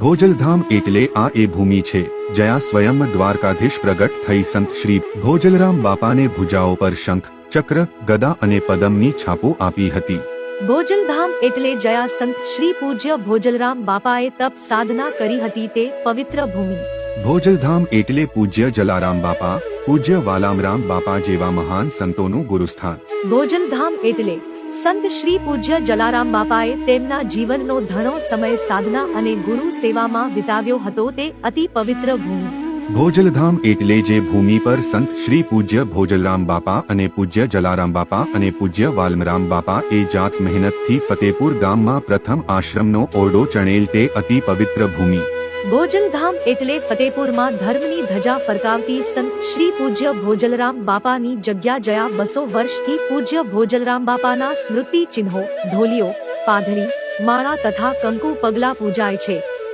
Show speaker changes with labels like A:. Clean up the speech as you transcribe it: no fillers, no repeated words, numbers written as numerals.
A: ભોજલધામ એટલે આ એ ભૂમિ છે જ્યાં સ્વયં દ્વારકાધીશ પ્રગટ થઈ સંત શ્રી ભોજલરામ બાપાને ભુજાઓ પર શંખ, ચક્ર, ગદા અને પદમની છાપો આપી હતી।
B: ભોજલધામ એટલે જયા સંત શ્રી પૂજ્ય ભોજલરામ બાપાએ તપ સાધના કરી હતી તે પવિત્ર ભૂમિ।
A: ભોજલધામ એટલે પૂજ્ય જલારામ બાપા, પૂજ્ય વાલામરામ બાપા જેવા મહાન સંતોનું ગુરુસ્થાન।
B: ભોજલધામ એટલે સંત શ્રી પૂજ્ય જલારામ બાપાએ તેમના જીવનનો ઘણો સમય સાધના અને ગુરુ સેવામાં વિતાવ્યો હતો તે અતિ પવિત્ર ભૂમિ।
A: ભોજલધામ એટલે જે ભૂમિ પર સંત શ્રી પૂજ્ય ભોજલરામ બાપા અને પૂજ્ય જલારામ બાપા અને પૂજ્ય વાલમરામ બાપા એ જાત મહેનતથી ફતેપુર ગામમાં પ્રથમ આશ્રમનો ઓરડો ચણેલ તે અતિ પવિત્ર ભૂમિ।
B: ભોજલધામ એટલે ફતેપુરમાં ધર્મની ધજા ફરકાવતી સંત શ્રી પૂજ્ય ભોજલરામ બાપાની જગ્યા જયા 200 વર્ષથી પૂજ્ય ભોજલરામ બાપાના સ્મૃતિ ચિહ્નો, ઢોલિયો, પાઘડી, માળા તથા કંકુ પગલા પૂજાય છે।